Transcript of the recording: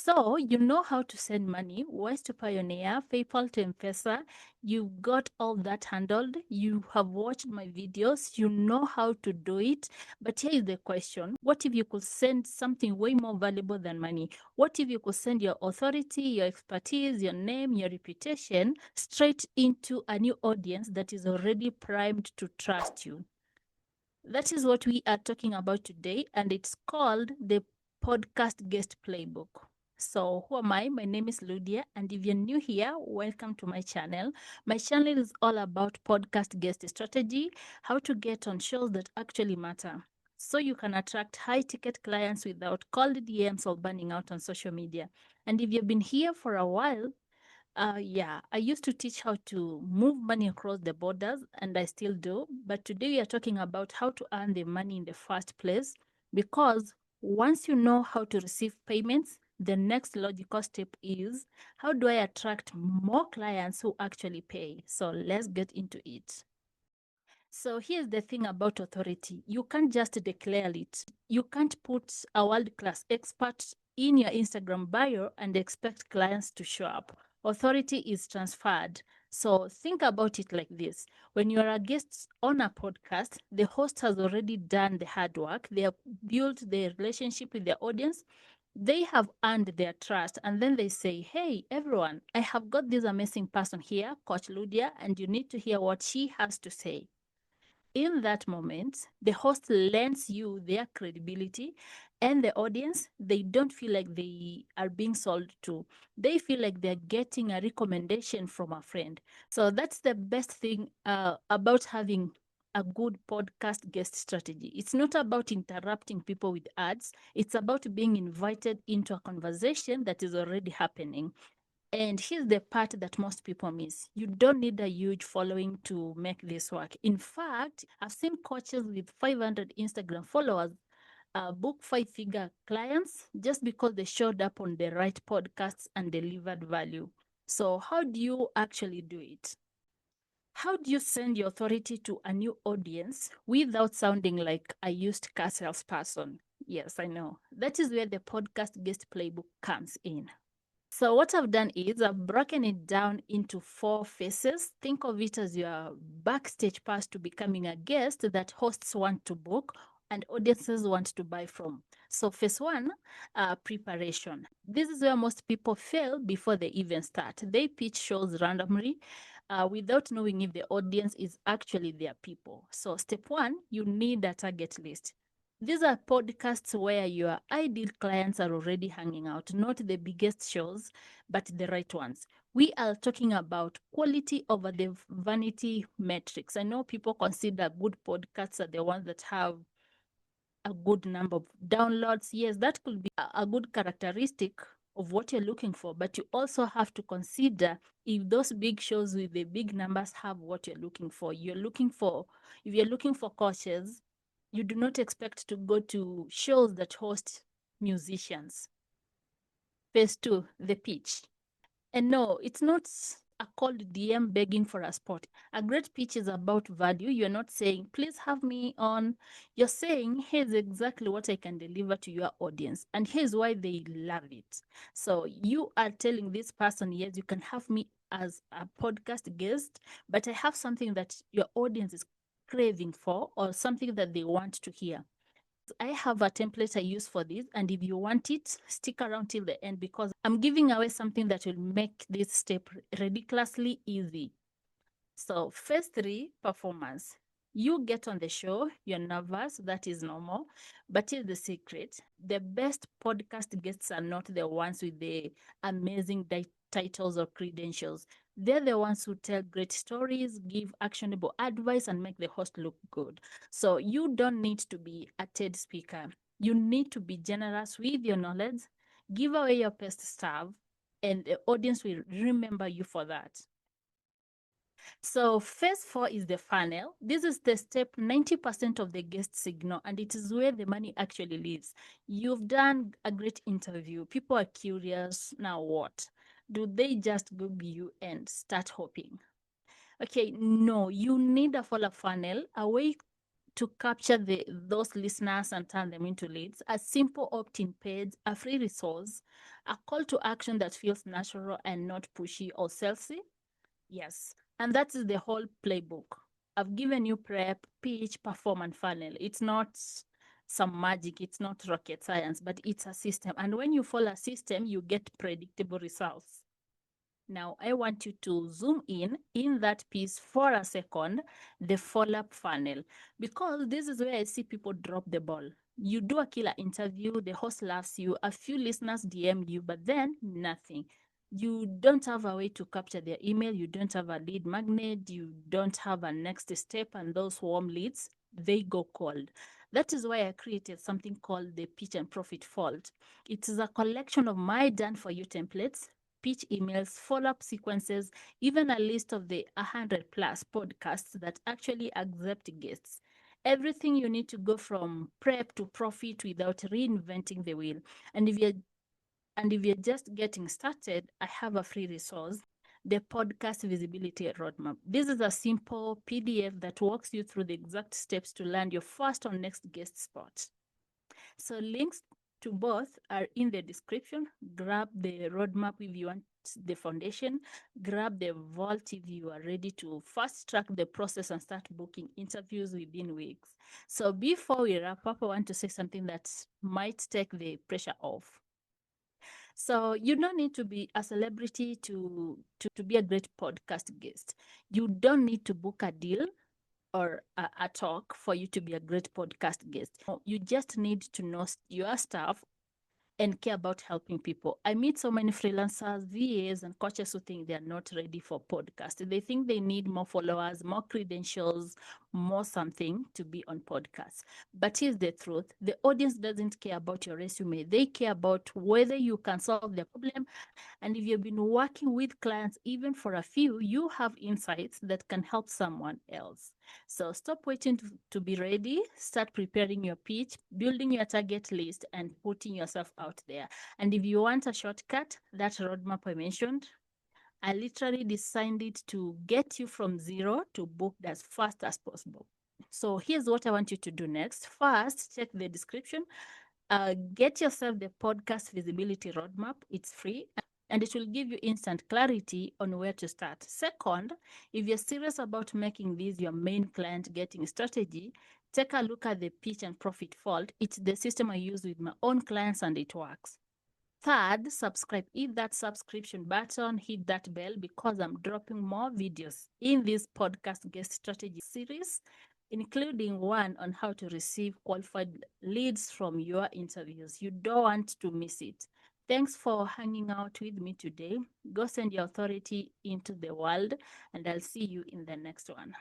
So you know how to send money, Wise to Pioneer, PayPal to M-Pesa. You've got all that handled. You have watched my videos. You know how to do it. But here is the question. What if you could send something way more valuable than money? What if you could send your authority, your expertise, your name, your reputation straight into a new audience that is already primed to trust you? That is what we are talking about today, and it's called the Podcast Guest Playbook. So, who am I? My name is Ludiah, and if you're new here, welcome to my channel. My channel is all about podcast guest strategy, how to get on shows that actually matter, so you can attract high ticket clients without cold DMs or burning out on social media. And if you've been here for a while, yeah, I used to teach how to move money across the borders, and I still do. But today we are talking about how to earn the money in the first place. Because once you know how to receive payments, the next logical step is, how do I attract more clients who actually pay? So let's get into it. So here's the thing about authority. You can't just declare it. You can't put a world-class expert in your Instagram bio and expect clients to show up. Authority is transferred. So think about it like this. When you are a guest on a podcast, the host has already done the hard work. They have built the relationship with their audience. They have earned their trust, and then they say, hey, everyone, I have got this amazing person here, Coach Ludiah, and you need to hear what she has to say. In that moment, the host lends you their credibility, and the audience, they don't feel like they are being sold to. They feel like they're getting a recommendation from a friend. So that's the best thing about having a good podcast guest strategy. It's not about interrupting people with ads. It's about being invited into a conversation that is already happening. And here's the part that most people miss. You don't need a huge following to make this work. In fact, I've seen coaches with 500 Instagram followers book five-figure clients just because they showed up on the right podcasts and delivered value. So how do you actually do it? How do you send your authority to a new audience without sounding like a used car salesperson? Yes, I know. That is where the podcast guest playbook comes in. So what I've done is I've broken it down into 4 phases. Think of it as your backstage pass to becoming a guest that hosts want to book and audiences want to buy from. So phase one, preparation. This is where most people fail before they even start. They pitch shows randomly without knowing if the audience is actually their people. So step one, you need a target list. These are podcasts where your ideal clients are already hanging out, not the biggest shows, but the right ones. We are talking about quality over the vanity metrics. I know people consider good podcasts are the ones that have a good number of downloads. Yes, that could be a good characteristic of what you're looking for, but you also have to consider if those big shows with the big numbers have what you're looking for. If you're looking for coaches, you do not expect to go to shows that host musicians. Phase two, the pitch. And no, it's not a cold DM begging for a spot. A great pitch is about value. You're not saying, please have me on. You're saying, here's exactly what I can deliver to your audience. And here's why they love it. So you are telling this person, yes, you can have me as a podcast guest, but I have something that your audience is craving for or something that they want to hear. I have a template I use for this, and if you want it, stick around till the end because I'm giving away something that will make this step ridiculously easy. So phase three, performance. You get on the show, you're nervous, that is normal, but here's the secret. The best podcast guests are not the ones with the amazing titles or credentials. They're the ones who tell great stories, give actionable advice, and make the host look good. So you don't need to be a TED speaker. You need to be generous with your knowledge, give away your best stuff, and the audience will remember you for that. So phase four is the funnel. This is the step 90% of the guest signal, and it is where the money actually lives. You've done a great interview. People are curious. Now what? Do they just Google you and start hoping? Okay, no, you need a follow funnel, a way to capture those listeners and turn them into leads, a simple opt-in page, a free resource, a call to action that feels natural and not pushy or salesy. Yes. And that's the whole playbook. I've given you prep, pitch, perform, and funnel. It's not some magic, it's not rocket science, but it's a system. And when you follow a system, you get predictable results. Now, I want you to zoom in that piece for a second, the follow-up funnel, because this is where I see people drop the ball. You do a killer interview, the host loves you, a few listeners DM you, but then nothing. You don't have a way to capture their email, you don't have a lead magnet, you don't have a next step, and those warm leads, they go cold. That is why I created something called the Pitch and Profit Vault. It is a collection of my done for you templates, pitch emails, follow up sequences, even a list of the 100 plus podcasts that actually accept guests. Everything you need to go from prep to profit without reinventing the wheel. And if you're just getting started, I have a free resource, the podcast visibility roadmap. This is a simple PDF that walks you through the exact steps to land your first or next guest spot. So links to both are in the description. Grab the roadmap if you want the foundation. Grab the vault if you are ready to fast track the process and start booking interviews within weeks. So before we wrap up, I want to say something that might take the pressure off. So you don't need to be a celebrity to be a great podcast guest. You don't need to book a deal or a talk for you to be a great podcast guest. You just need to know your stuff and care about helping people. I meet so many freelancers, VAs, and coaches who think they are not ready for podcast. They think they need more followers, more credentials, more something to be on podcasts. But here's the truth: the audience doesn't care about your resume. They care about whether you can solve their problem. And if you've been working with clients even for a few, you have insights that can help someone else. So stop waiting to be ready. Start preparing your pitch, building your target list, and putting yourself out there. And if you want a shortcut, that roadmap I mentioned, I literally designed it to get you from zero to booked as fast as possible. So here's what I want you to do next. First, check the description. Get yourself the podcast visibility roadmap. It's free and it will give you instant clarity on where to start. Second, if you're serious about making this your main client getting strategy, take a look at the pitch and profit vault. It's the system I use with my own clients and it works. Third, subscribe. Hit that subscription button, hit that bell because I'm dropping more videos in this podcast guest strategy series, including one on how to receive qualified leads from your interviews. You don't want to miss it. Thanks for hanging out with me today. Go send your authority into the world, and I'll see you in the next one.